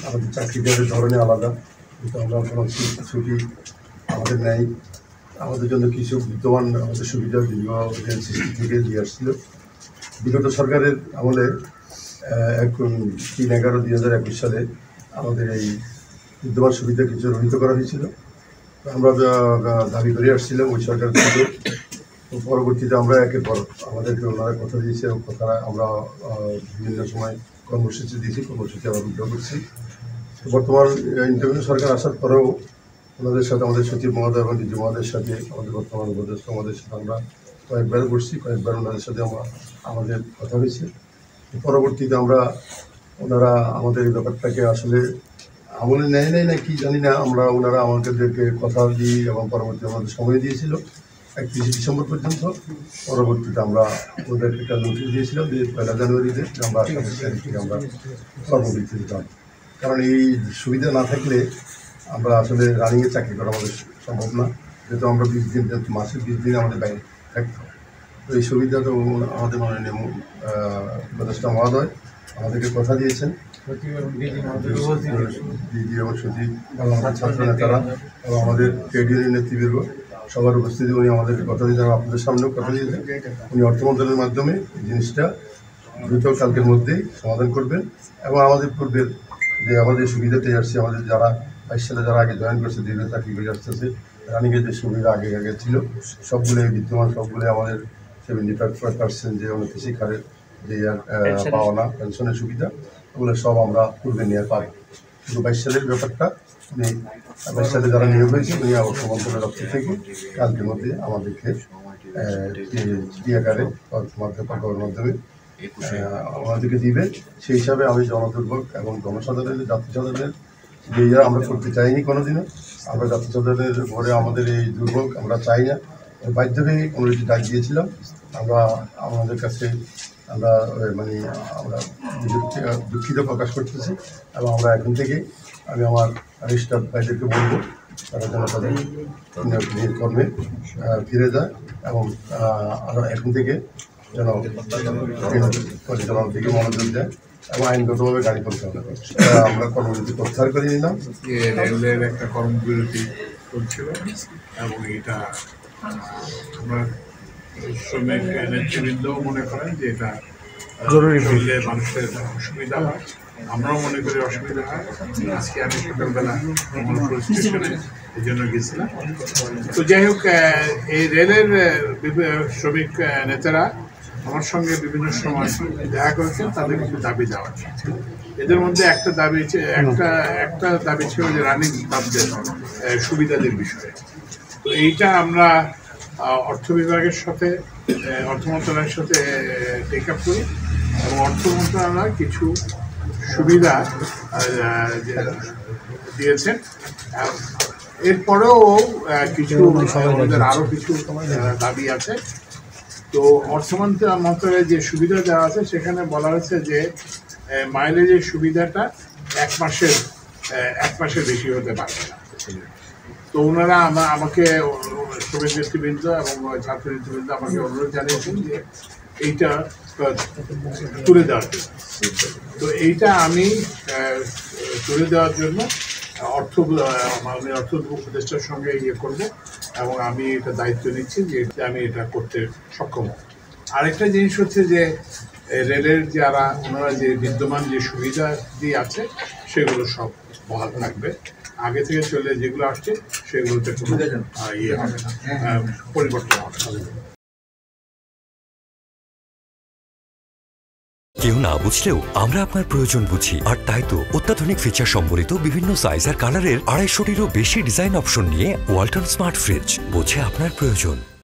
আমাদের চাকরিদের ধরনের আলাদা, কিন্তু আমরা কোনো ছুটি আমাদের নেই। আমাদের জন্য কিছু বিদ্যমান আমাদের সুবিধা দীর্ঘ সিস্টেম থেকে দিয়ে আসছিল। বিগত সরকারের আমলে 3/11/2021 সালে আমাদের এই বিদ্যমান সুবিধা কিছু রহিত করা হয়েছিল। আমরা দাবি করে আসছিলাম ওই সরকার থেকে। পরবর্তীতে আমরা একের পর আমাদেরকে ওনারা কথা দিয়েছে এবং কথা আমরা বিভিন্ন সময় কর্মসূচি দিয়েছি, কর্মসূচি আমরা বিদ্রোহ করছি। বর্তমান ইন্টারভিউ সরকার আসার পরেও ওনাদের সাথে আমাদের সচিব মহোদয় এবং ডিজি মহোদয়ের সাথে আমাদের বর্তমান উপদেষ্টা মহোদয়ের সাথে আমরা কয়েকবার বসছি, কয়েকবার ওনাদের সাথে আমাদের কথা হয়েছে। পরবর্তীতে ওনারা আমাদের এই ব্যাপারটাকে আসলে আমলে নেয় না কি জানি না, ওনারা আমাদেরকে কথা দিই এবং পরবর্তী আমাদের সময় দিয়েছিল 31 ডিসেম্বর পর্যন্ত। পরবর্তীতে আমরা ওদেরকে একটা নোটিশ দিয়েছিলাম যে 1 জানুয়ারিতে আমরা 27 তারিখে আমরা কর্মবিরতি দিতাম। কারণ এই সুবিধা না থাকলে আমরা আসলে রানিংয়ে চাকরি করা আমাদের সম্ভব না, যেহেতু আমরা 20 দিন মাসে 20 দিন আমাদের বাইরে থাকতে হবে। তো এই সুবিধা তো আমাদের মাননীয় উপদেষ্টা মহোদয় আমাদেরকে কথা দিয়েছেন। দিদি এবং সচিব ছাত্র নেতারা এবং আমাদের ট্রেড ইউনিয়ন নেতৃবৃন্দ সবার উপস্থিতি উনি আমাদেরকে কথা দিয়েছেন, আপনাদের সামনেও কথা দিয়েছেন। উনি অর্থ মন্ত্রণালয়ের মাধ্যমে এই জিনিসটা দ্রুত কালকের মধ্যেই সমাধান করবেন এবং আমাদের পূর্বের যে আমাদের সুবিধাতে আসছে, আমাদের যারা 22 সালে যারা আগে জয়েন করছে, দীর্ঘ চাকরি করে আসতেছে, রানিংয়ের যে সুবিধা আগে ছিল সবগুলো বিদ্যমান, সবগুলো আমাদের 75% যে অনৈতিক হারের যে পাওয়া না পেনশনের সুবিধা, ওগুলো সব আমরা পূর্বে নিয়ে পাই। কিন্তু 22 সালের ব্যাপারটা উনি 22 সালে যারা নিয়োগ হয়েছে উনি অর্থ মন্ত্রণালয়ের দপ্তর থেকে কালকের মধ্যে আমাদেরকে আকারে মাধ্যমে আমাদেরকে দিবে। সেই হিসাবে আমি জনদুর্ভোগ এবং জনসাধারণের জাতি সাধারণের যে আমরা করতে চাইনি কোনোদিনও। আমরা জাতি সাধারণের ভরে আমাদের এই দুর্ভোগ আমরা চাই না। বাধ্য হয়ে কমিটি ডাক দিয়েছিলাম। আমাদের কাছে আমরা দুঃখিত প্রকাশ করতেছি এবং আমরা এখন থেকে আমি আমার স্টাফ ভাইদেরকে বলবো তারা যেন তাদের কর্মে ফিরে যায় এবং এখন থেকে যেন পরিচালনার দিকে মনোযোগ দেয় এবং আইনগতভাবে গাড়ি পরিচালনা করে। আমরা কর্মবিরতি প্রত্যাহার করে নিলাম। রেলের একটা কর্মবিরতি চলছিল এবং এটা আমরা শ্রমিক নেতৃবৃন্দও মনে করেন যে এটা জরুরি হলে মানুষের অসুবিধা হয়, আমরাও মনে করি অসুবিধা হয়। আজকে আমি সকালবেলা স্টেশনে এই জন্য গেছিলাম। তো যাই হোক, এই রেলের শ্রমিক নেতারা আমার সঙ্গে বিভিন্ন সময় দেখা করেছেন, তাদের কিছু দাবি দেওয়া। এদের মধ্যে একটা দাবি ছিল যে রানিং স্টাফদের সুবিধাদের বিষয়ে। তো এইটা আমরা অর্থ বিভাগের সাথে অর্থ মন্ত্রণালয়ের সাথে টেক আপ করি এবং অর্থ মন্ত্রণালয় কিছু সুবিধা দিয়েছেন। এরপরেও কিছু আমাদের আরও কিছু দাবি আছে। তো অর্থ মন্ত্রণালয়ের যে সুবিধা দেওয়া আছে সেখানে বলা হয়েছে যে মাইলেজের সুবিধাটা 1 মাসের বেশি হতে পারে না। তো ওনারা আমাকে শ্রমিক নেতৃবৃন্দ এবং ছাত্র নেতৃবৃন্দ আমাকে অনুরোধ জানিয়েছেন যে এইটা তুলে দেওয়ার জন্য। তো এইটা আমি তুলে দেওয়ার জন্য অর্থ উপদেষ্টার সঙ্গে করব এবং আমি এটা দায়িত্ব নিচ্ছি যে আমি এটা করতে সক্ষম হব। আরেকটা জিনিস হচ্ছে যে রেলের ওনারা যে বিদ্যমান যে সুবিধা দিয়ে আছে সেগুলো সব বহাল থাকবে। আগে থেকে চলে যেগুলো আসছে সেগুলোতে কোনো হবে না, পরিবর্তন হবে না। কেউ না বুঝলেও আমরা আপনার প্রয়োজন বুঝি, আর তাই তো অত্যাধুনিক ফিচার সম্বলিত বিভিন্ন সাইজ আর কালারের 250-টিরও বেশি ডিজাইন অপশন নিয়ে ওয়ালটন স্মার্ট ফ্রিজ বোঝে আপনার প্রয়োজন।